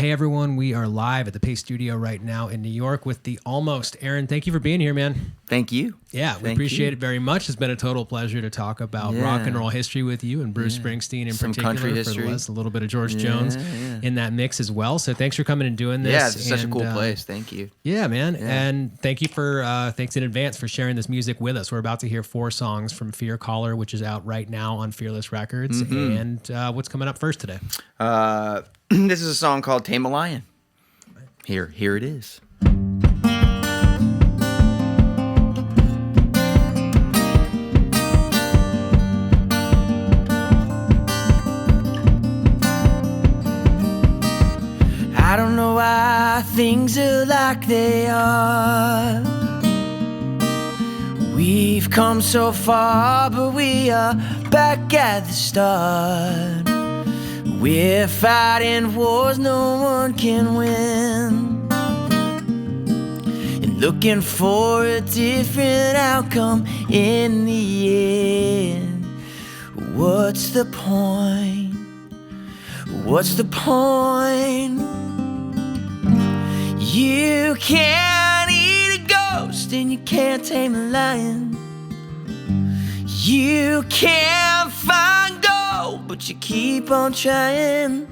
Hey everyone, we are live at the Paste Studio right now in New York with the Almost. Aaron, thank you for being here, man. Thank you. Yeah, we appreciate it very much. It's been a total pleasure to talk about rock and roll history with you and Bruce Springsteen in Some particular. country history. A little bit of George Jones in that mix as well. So thanks for coming and doing this. Yeah, it's such a cool place. Thank you. Yeah, man. Yeah. And thank you for thanks in advance for sharing this music with us. We're about to hear 4 songs from Fear Caller, which is out right now on Fearless Records. And what's coming up first today? This is a song called Tame A Lion. Here it is. I don't know why things are like they are. We've come so far, but we are back at the start. We're fighting wars no one can win, and looking for a different outcome in the end. What's the point? What's the point? You can't eat a ghost and you can't tame a lion. You can't find gold, but you keep on trying.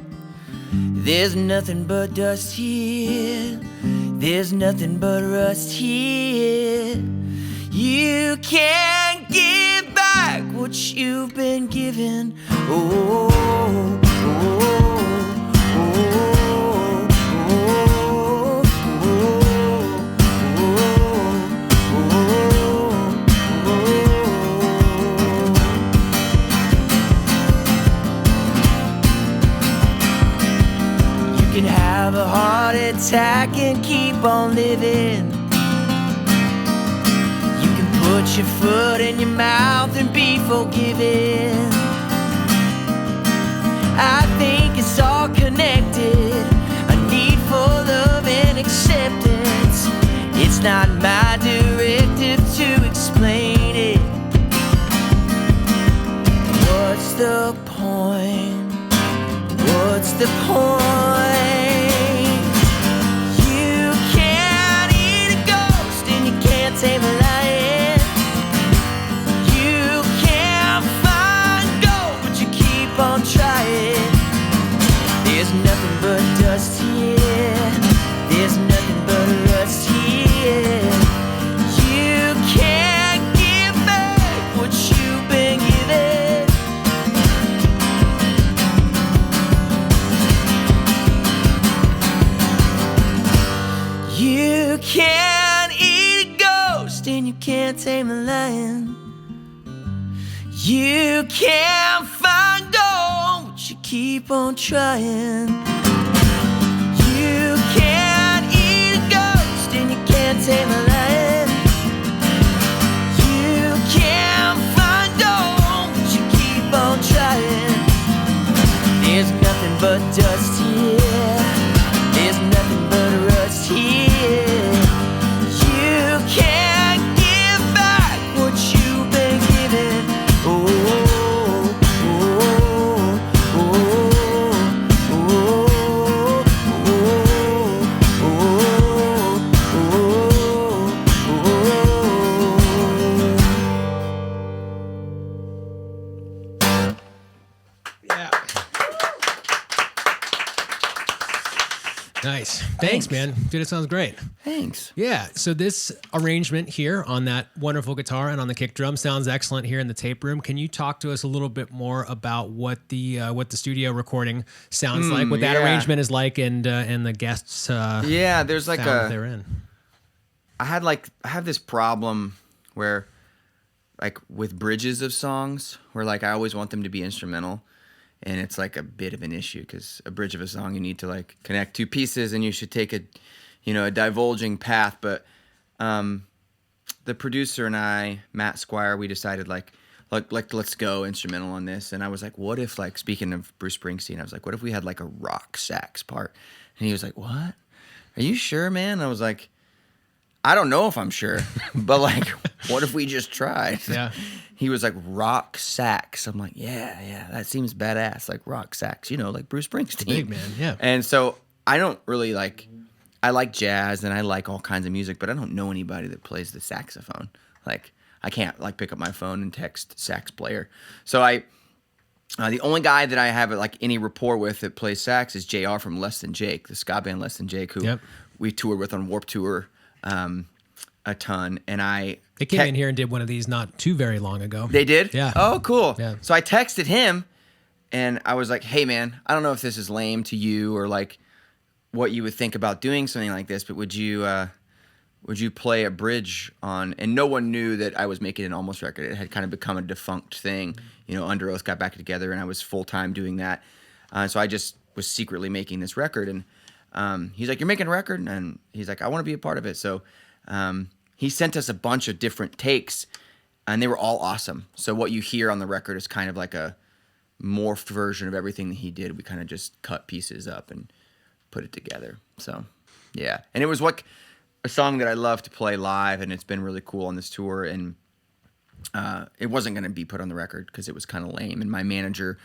There's nothing but dust here. There's nothing but rust here. You can't give back what you've been given. Oh, oh, oh, oh. Have a heart attack and keep on living. You can put your foot in your mouth and be forgiven. I think it's all connected. A need for love and acceptance. It's not my directive to explain it. What's the point? What's the point? Tame a lion. You can't find gold, but you keep on trying. There's nothing but dust here. There's nothing but rust here. You can't give back what you've been given. You can't and you can't tame a lion. You can't find gold, but you keep on trying. You can't eat a ghost and you can't tame a lion. You can't find gold, but you keep on trying. There's nothing but dust here. There's nothing but rust here. You can't give back what you've been given. Oh, oh, oh, oh, oh, oh. Yeah. Nice. Thanks, man. Dude, it sounds great. Thanks. Yeah. So this arrangement here on that wonderful guitar and on the kick drum sounds excellent here in the tape room. Can you talk to us a little bit more about what the studio recording sounds like, what that arrangement is like, and the guests? There's like they're in. I have this problem where, like, with bridges of songs, where like I always want them to be instrumental. And it's like a bit of an issue because a bridge of a song, you need to like connect 2 pieces and you should take a divulging path. But the producer and I, Matt Squire, we decided like let's go instrumental on this. And I was like, what if, like, speaking of Bruce Springsteen, I was like, what if we had like a rock sax part? And he was like, what? Are you sure, man? I was like, I don't know if I'm sure, but like, what if we just tried? Yeah. He was like, rock sax. I'm like, yeah, that seems badass. Like rock sax, like Bruce Springsteen. Big man, yeah. And so I don't really like. I like jazz and I like all kinds of music, but I don't know anybody that plays the saxophone. Like I can't like pick up my phone and text sax player. So the only guy that I have like any rapport with that plays sax is JR from Less Than Jake, the ska band Less Than Jake, who we toured with on Warped Tour a ton. And they came in here and did one of these not too very long ago. They did? Yeah. Oh, cool. Yeah. So I texted him and I was like, hey man, I don't know if this is lame to you or like what you would think about doing something like this, but would you play a bridge on? And no one knew that I was making an Almost record. It had kind of become a defunct thing. You know, Under Oath got back together, and I was full time doing that. So I just was secretly making this record, and he's like, "You're making a record?" And he's like, "I want to be a part of it." So he sent us a bunch of different takes, and they were all awesome. So what you hear on the record is kind of like a morphed version of everything that he did. We kind of just cut pieces up and put it together. So yeah, and it was like a song that I love to play live, and it's been really cool on this tour. And it wasn't going to be put on the record because it was kind of lame. And my manager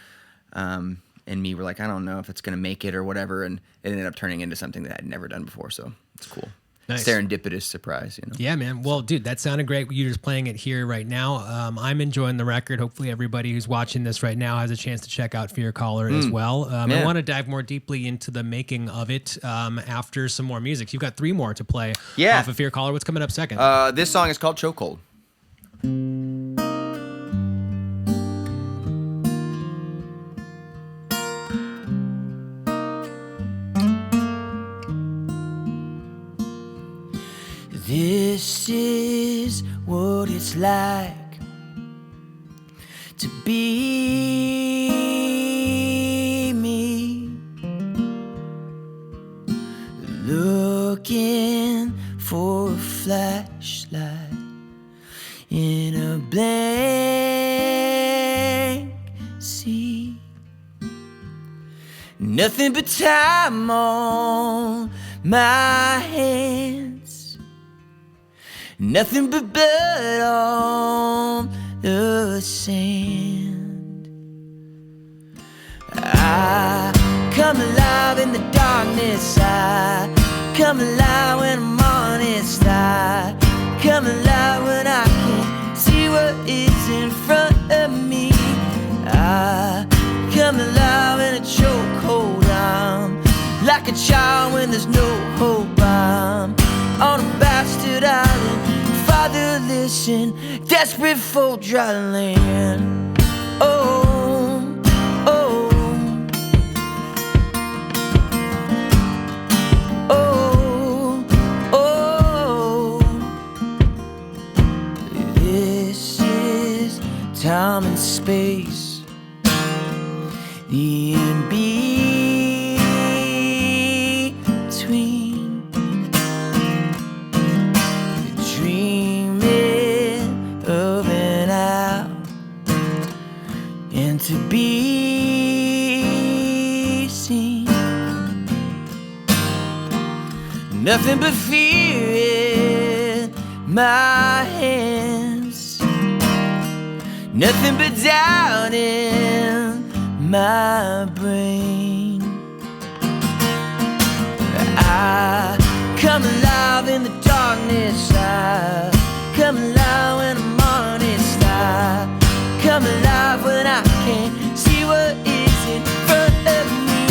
and me were like, I don't know if it's going to make it or whatever. And it ended up turning into something that I'd never done before. So it's cool. Nice. Serendipitous surprise, you know? Yeah, man. Well, dude, that sounded great. You're just playing it here right now. I'm enjoying the record. Hopefully everybody who's watching this right now has a chance to check out Fear Caller as well. I want to dive more deeply into the making of it after some more music. You've got 3 more to play off of Fear Caller. What's coming up second? This song is called Chokehold. This is what it's like to be me, looking for a flashlight in a blank sea. Nothing but time on my hands, nothing but blood on the sand. I come alive in the darkness. I come alive when I'm honest. I come alive when I can see what is in front of me. I come alive in a chokehold. I'm like a child when there's no hope. I'm on a bastard island, fatherless and desperate for dry land. Oh, oh, oh, oh. This is time and space, the in-between. To be seen, nothing but fear in my hands, nothing but doubt in my brain. I come alive in the darkness. I come alive when I'm honest. I come alive when I can't see what is in front of me.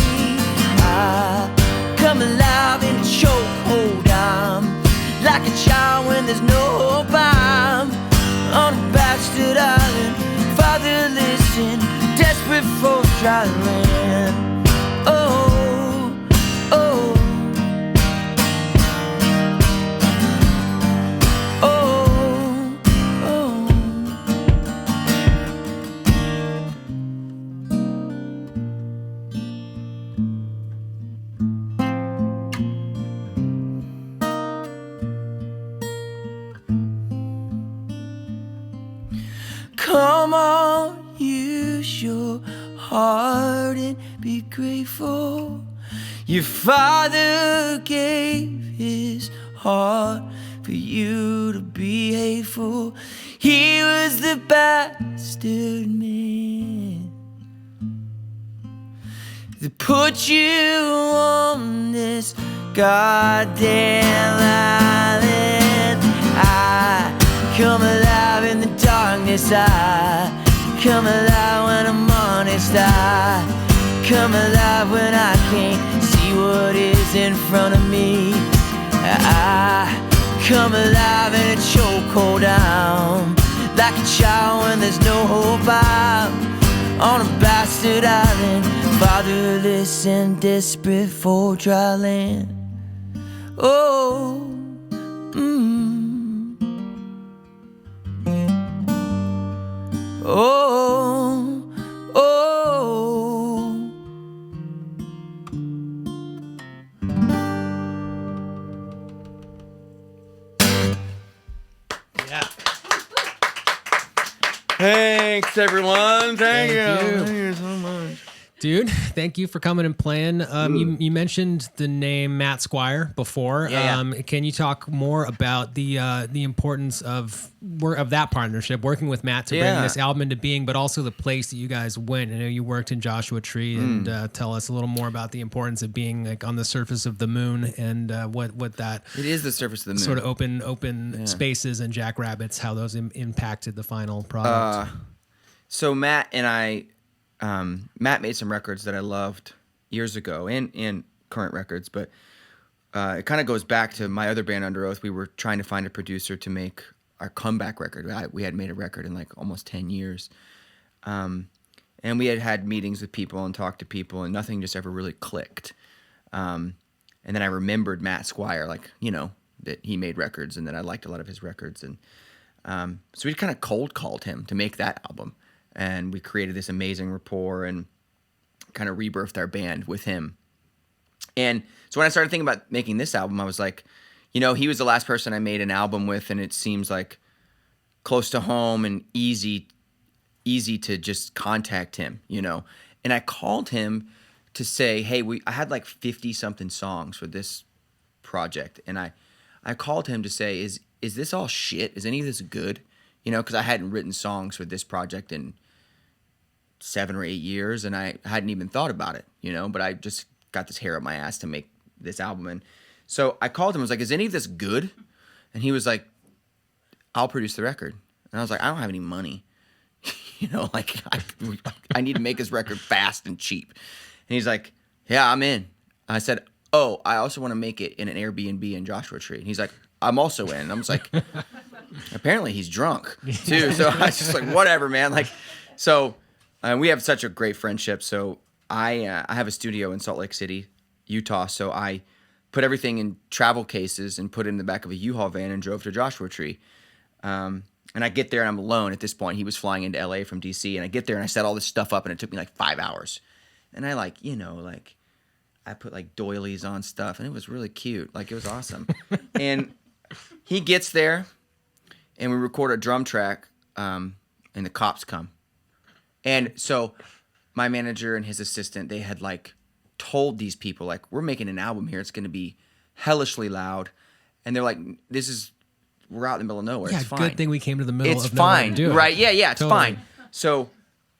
I come alive in a chokehold. I'm like a child when there's no hope. I'm on a bastard island, fatherless and desperate for dry land. Oh, oh. Come on, use your heart and be grateful. Your father gave his heart for you to be hateful. He was the bastard man that put you on this goddamn island. I come alive in the darkness. I come alive when I'm honest. I come alive when I can't see what is in front of me. I come alive in a chokehold down, like a child when there's no hope. I'm on a bastard island, fatherless and desperate for dry land. Oh, oh, oh. Yeah. Thanks, everyone. Thank you. you. Thank you so much. Dude, thank you for coming and playing. You mentioned the name Matt Squire before. Yeah. Can you talk more about the importance of that partnership, working with Matt to bring this album into being, but also the place that you guys went? I know you worked in Joshua Tree, and tell us a little more about the importance of being like on the surface of the moon and what that It is the surface of the moon. sort of open spaces and jackrabbits, how those impacted the final product. So Matt and I, Matt made some records that I loved years ago, and current records, but it kind of goes back to my other band, Under Oath. We were trying to find a producer to make our comeback record. We had made a record in like almost 10 years. And we had meetings with people and talked to people, and nothing just ever really clicked. And then I remembered Matt Squire, like, that he made records and that I liked a lot of his records. And so we kind of cold called him to make that album. And we created this amazing rapport and kind of rebirthed our band with him. And so when I started thinking about making this album, I was like, he was the last person I made an album with, and it seems like close to home and easy to just contact him, And I called him to say, hey, I had like 50-something songs for this project. And I called him to say, is this all shit? Is any of this good? Because I hadn't written songs for this project in 7 or 8 years, and I hadn't even thought about it, but I just got this hair up my ass to make this album. And so I called him, I was like, is any of this good? And he was like, I'll produce the record. And I was like, I don't have any money. I need to make this record fast and cheap. And he's like, yeah, I'm in. I said, oh, I also want to make it in an Airbnb in Joshua Tree. And he's like, I'm also in. And I was like, apparently he's drunk too. So I was just like, whatever, man. So we have such a great friendship. So I have a studio in Salt Lake City, Utah. So I put everything in travel cases and put it in the back of a U-Haul van and drove to Joshua Tree. And I get there and I'm alone at this point. He was flying into LA from DC, and I get there and I set all this stuff up, and it took me like 5 hours. And I I put like doilies on stuff, and it was really cute. It was awesome. And he gets there, and we record a drum track, and the cops come. And so my manager and his assistant, they had told these people, we're making an album here. It's going to be hellishly loud. And they're like, we're out in the middle of nowhere. Yeah, it's fine. Good thing we came to the middle it's of nowhere fine. to do it. Right, yeah, it's Totally. fine. So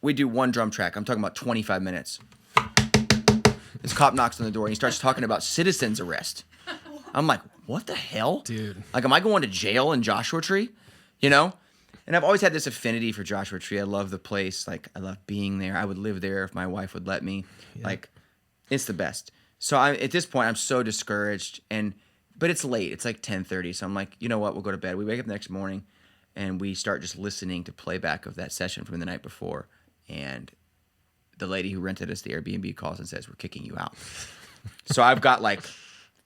we do one drum track. I'm talking about 25 minutes. This cop knocks on the door, and he starts talking about citizen's arrest. I'm like, what the hell? Dude. Am I going to jail in Joshua Tree? And I've always had this affinity for Joshua Tree. I love the place. I love being there. I would live there if my wife would let me. Yeah. It's the best. So at this point, I'm so discouraged. But it's late. It's 10:30. So I'm like, you know what? We'll go to bed. We wake up the next morning, and we start just listening to playback of that session from the night before. And the lady who rented us the Airbnb calls and says, we're kicking you out. So I've got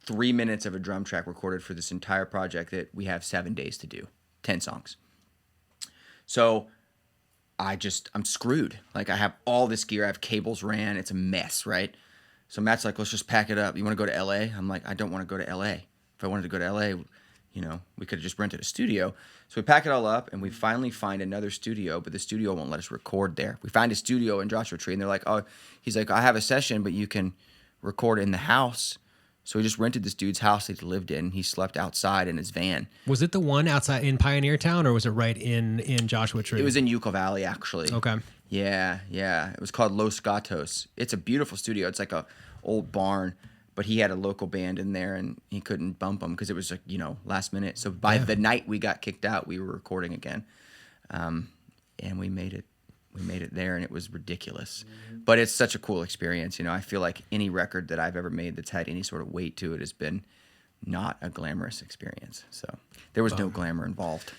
3 minutes of a drum track recorded for this entire project that we have 7 days to do, 10 songs. So I'm screwed. I have all this gear. I have cables ran. It's a mess, right? So Matt's like, let's just pack it up. You want to go to LA? I'm like, I don't want to go to LA. If I wanted to go to LA, we could have just rented a studio. So we pack it all up, and we finally find another studio, but the studio won't let us record there. We find a studio in Joshua Tree, and they're like, oh, he's like, I have a session, but you can record in the house. So we just rented this dude's house that he lived in. He slept outside in his van. Was it the one outside in Pioneer Town, or was it right in Joshua Tree? It was in Yucca Valley, actually. Okay. Yeah, yeah. It was called Los Gatos. It's a beautiful studio. It's like a old barn, but he had a local band in there, and he couldn't bump them because it was like, last minute. So by the night we got kicked out, we were recording again, and we made it. We made it there, and it was ridiculous. But it's such a cool experience. I feel like any record that I've ever made that's had any sort of weight to it has been not a glamorous experience. So there was no glamour involved.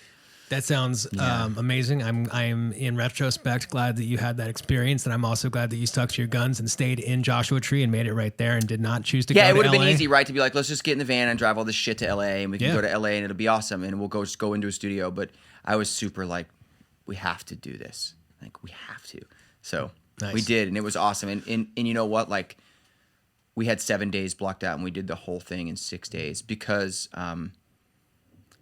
That sounds amazing. I'm in retrospect glad that you had that experience, and I'm also glad that you stuck to your guns and stayed in Joshua Tree and made it right there and did not choose to go to LA. Yeah, it would have been easy, right, to be like, let's just get in the van and drive all this shit to LA, and we can go to LA and it'll be awesome, and we'll just go into a studio. But I was super like, we have to do this. Like, we have to. So we did, and it was awesome. And you know what? Like, we had 7 days blocked out, and we did the whole thing in 6 days because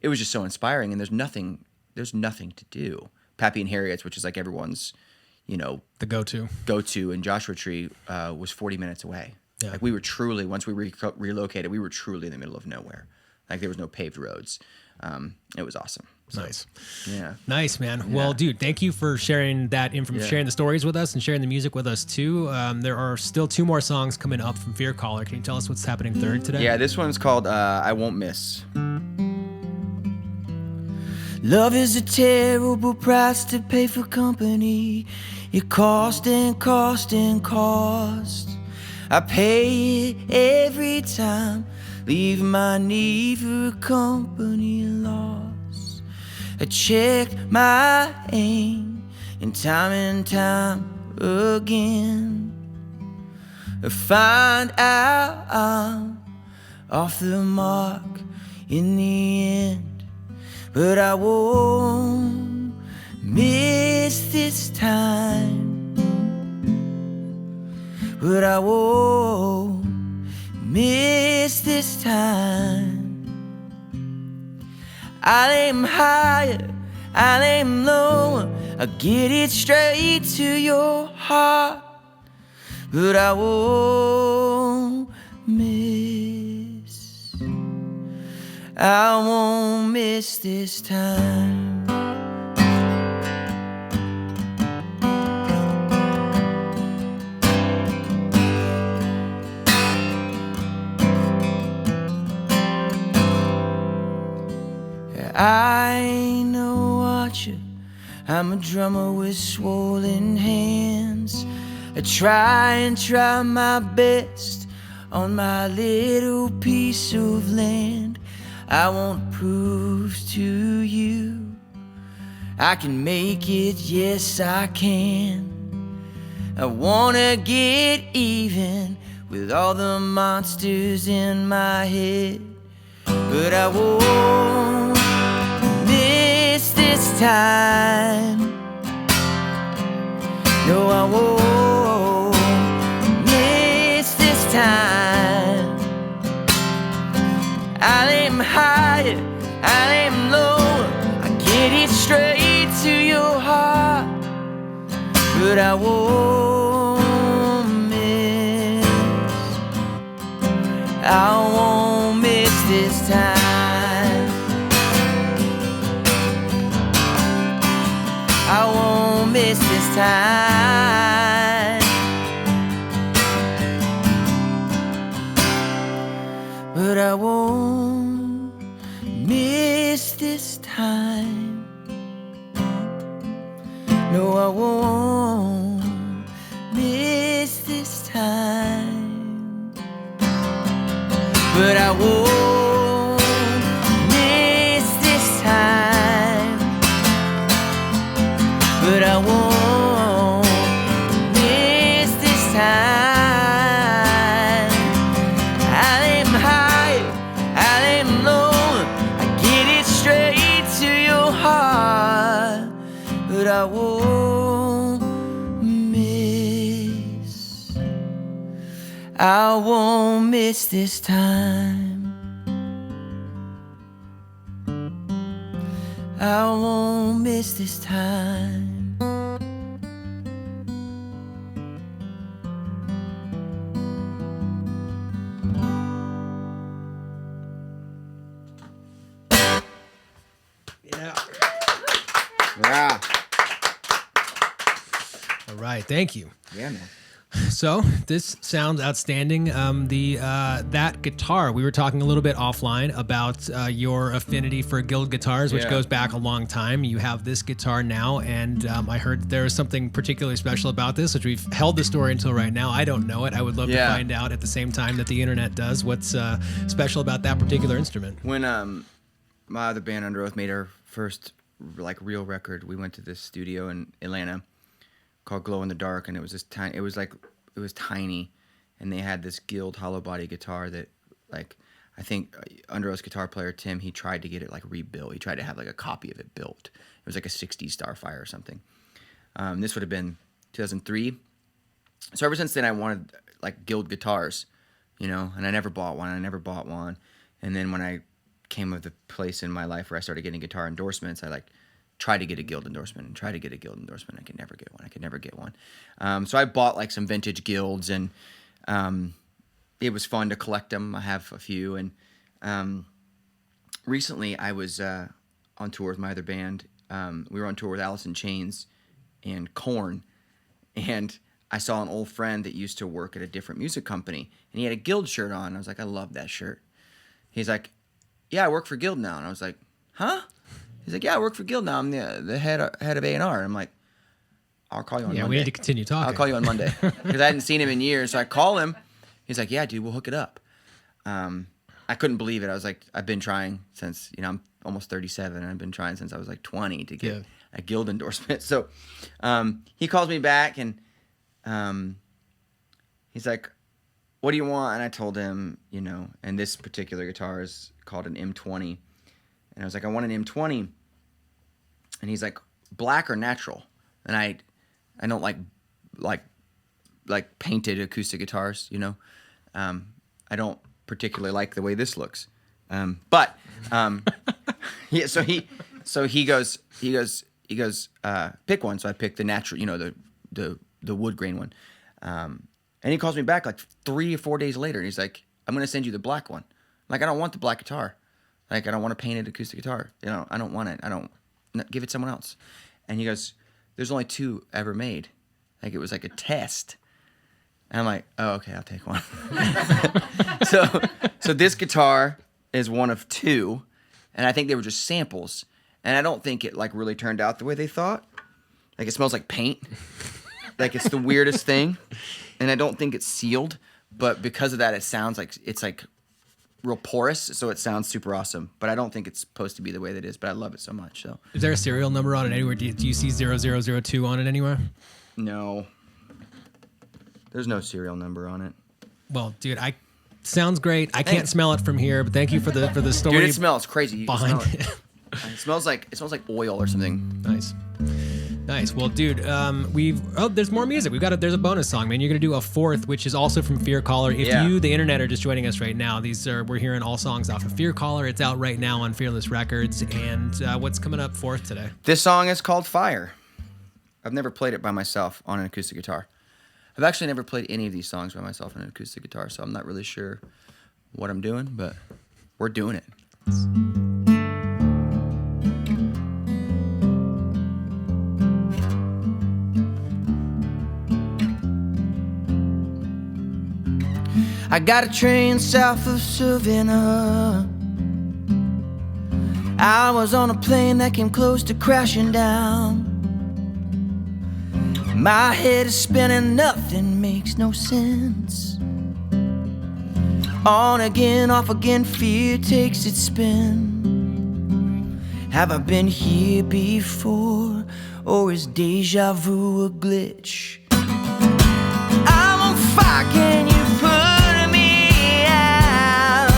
it was just so inspiring, and there's nothing to do. Pappy and Harriet's, which is like everyone's, the go-to in Joshua Tree, was 40 minutes away. Yeah. Like, we were truly, once we relocated, we were truly in the middle of nowhere. Like, there was no paved roads. It was awesome. So, nice. Yeah. Nice, man. Yeah. Well, dude, thank you for sharing that information, sharing the stories with us and sharing the music with us too. There are still 2 more songs coming up from Fear Caller. Can you tell us what's happening third today? Yeah, this one's called I Won't Miss. Love is a terrible price to pay for company. It cost and cost and cost. I pay it every time. Leave my need for a company lost. I checked my aim and time again. I find out I'm off the mark in the end. But I won't miss this time. But I won't miss this time. I'll aim higher, I'll aim lower. I'll get it straight to your heart. But I won't miss. I won't miss this time. I ain't no watcher, I'm a drummer with swollen hands. I try my best on my little piece of land. I won't prove to you I can make it, yes I can. I wanna get even with all the monsters in my head. But I won't miss this time. No, I won't miss this time. I'll aim higher, I'll aim lower. I get it straight to your heart. But I won't miss. I won't miss this time. I won't miss this time. But I won't miss this time. No, I won't miss this time. But I won't miss this time. But I won't miss this time. I'll aim higher, I'll aim lower. I get it straight to your heart. But I won't miss. I won't miss this time. I won't miss this time. Yeah. All right, thank you. Yeah, man. So this sounds outstanding. That guitar, we were talking a little bit offline about your affinity for Guild guitars, which goes back a long time. You have this guitar now, and I heard there was something particularly special about this, which we've held the story until right now. I don't know it. I would love to find out at the same time that the internet does. What's special about that particular instrument? When my other band Under Oath made our first like real record, we went to this studio in Atlanta called Glow in the Dark, and it was this tiny. It was tiny, and they had this Guild hollow body guitar that, like, I think Under Oath's guitar player Tim, he tried to get it like rebuilt. He tried to have like a copy of it built. It was like a '60s Starfire or something. This would have been 2003. So ever since then, I wanted like Guild guitars, you know, and I never bought one. And then when I came of the place in my life where I started getting guitar endorsements, I like tried to get a Guild endorsement. I could never get one. So I bought like some vintage Guilds, and it was fun to collect them. I have a few. And recently I was on tour with my other band. We were on tour with Alice in Chains and Korn. And I saw an old friend that used to work at a different music company, and he had a Guild shirt on. I was like, I love that shirt. He's like, yeah, I work for Guild now. And I was like, huh? He's like, yeah, I work for Guild now. I'm the head of A&R. And I'm like, I'll call you on Monday. Yeah, we need to continue talking. I'll call you on Monday. Because I hadn't seen him in years. So I call him. He's like, yeah, dude, we'll hook it up. I couldn't believe it. I was like, I've been trying since, you know, I'm almost 37. And I've been trying since I was like 20 to get a Guild endorsement. So he calls me back, and he's like, what do you want? And I told him, you know, and this particular guitar is called an M20. And I was like, I want an M20. And he's like, black or natural? And I don't like painted acoustic guitars, you know. I don't particularly like the way this looks. But so he goes, pick one. So I picked the natural, you know, the wood grain one. And he calls me back like 3 or 4 days later, and he's like, I'm gonna send you the black one. Like, I don't want the black guitar. Like, I don't want a painted acoustic guitar. You know, I don't want it. Give it someone else. And he goes, there's only 2 ever made. Like, it was like a test. And I'm like, oh, okay, I'll take one. So this guitar is one of 2, and I think they were just samples. And I don't think it like really turned out the way they thought. Like, it smells like paint. Like, it's the weirdest thing. And I don't think it's sealed, but because of that, it sounds like it's like real porous, so it sounds super awesome. But I don't think it's supposed to be the way that it is, but I love it so much. So, is there a serial number on it anywhere? Do you see 0002 on it anywhere? No. There's no serial number on it. Well, dude, sounds great. I can't smell it from here, but thank you for the story. Dude, it smells crazy. You behind can smell it. It smells like oil or something. Nice. Well, dude, there's more music. There's a bonus song, man. You're gonna do a 4th, which is also from Fear Caller. If you, the internet, are just joining us right now, we're hearing all songs off of Fear Caller. It's out right now on Fearless Records. And what's coming up 4th today? This song is called Fire. I've never played it by myself on an acoustic guitar. I've actually never played any of these songs by myself on an acoustic guitar, so I'm not really sure what I'm doing, but we're doing it. I got a train south of Savannah. I was on a plane that came close to crashing down. My head is spinning, nothing makes no sense. On again, off again, fear takes its spin. Have I been here before, or is deja vu a glitch? I'm on fire, can you put me out?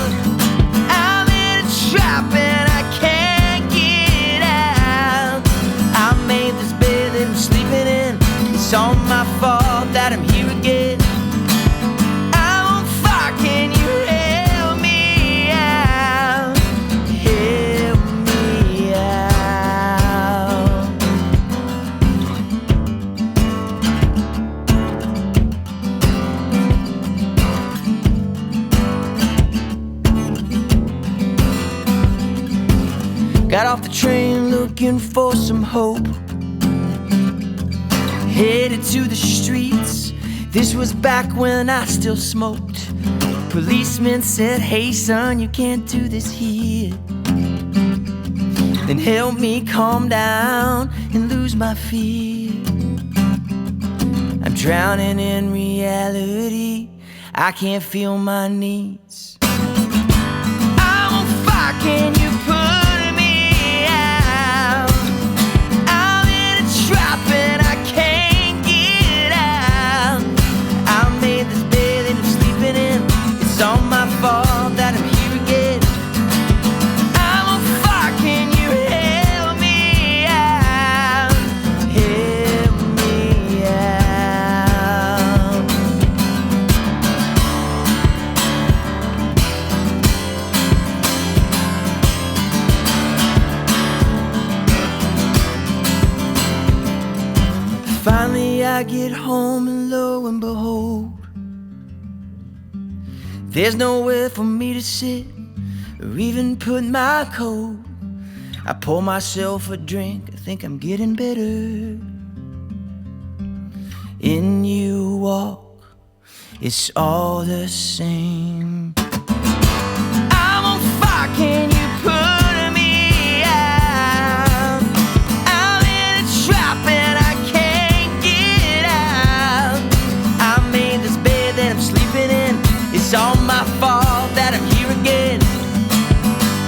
I'm in a trap and I can't get out. I made this bed that I'm sleeping in. It's all my fault that I'm here again. I'm on fire, can you help me out? Help me out. Got off the train looking for some hope. headed to the streets. This was back when I still smoked. Policeman said, hey son, you can't do this here. Then help me calm down and lose my fear. I'm drowning in reality, I can't feel my needs. I'm on fire, can you put me out? I'm in a trap and I can't get out. I made this bed that I'm sleeping in. It's all my fault that I'm here again. I'm on fire, can you help me out? Help me out. Finally I get home and lo and behold, there's nowhere for me to sit or even put my coat. I pour myself a drink, I think I'm getting better. In you walk, it's all the same. I'm on fire, can you put me out? I'm in a trap and I can't get out. I made this bed that I'm sleeping in. It's all my fault that I'm here again.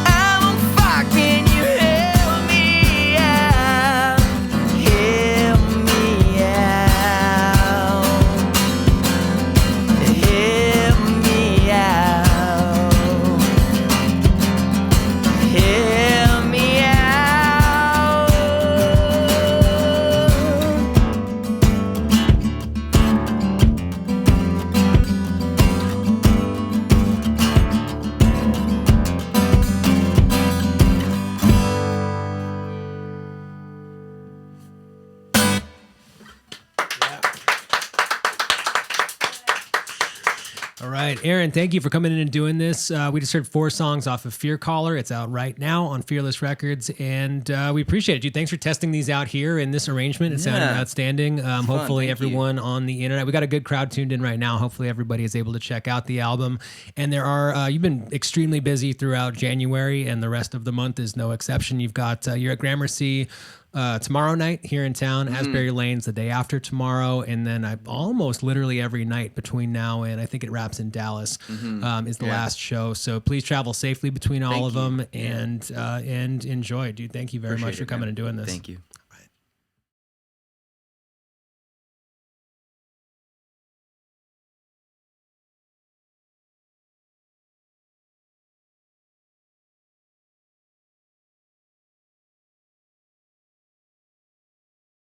I'm on fire, can you help me out? Help me out. Help me out. Help me out. All right, Aaron, thank you for coming in and doing this. We just heard 4 songs off of Fear Caller. It's out right now on Fearless Records, and we appreciate it, dude. Thanks for testing these out here in this arrangement. It sounded outstanding. Hopefully everyone on the internet, we got a good crowd tuned in right now. Hopefully everybody is able to check out the album. And there are, you've been extremely busy throughout January, and the rest of the month is no exception. You've got, you're at Gramercy tomorrow night here in town. Asbury Lane's the day after tomorrow, and then I almost literally every night between now and I think it wraps in Dallas is the last show. So please travel safely between all of them and enjoy, dude. Thank you very much for coming and doing this. Thank you.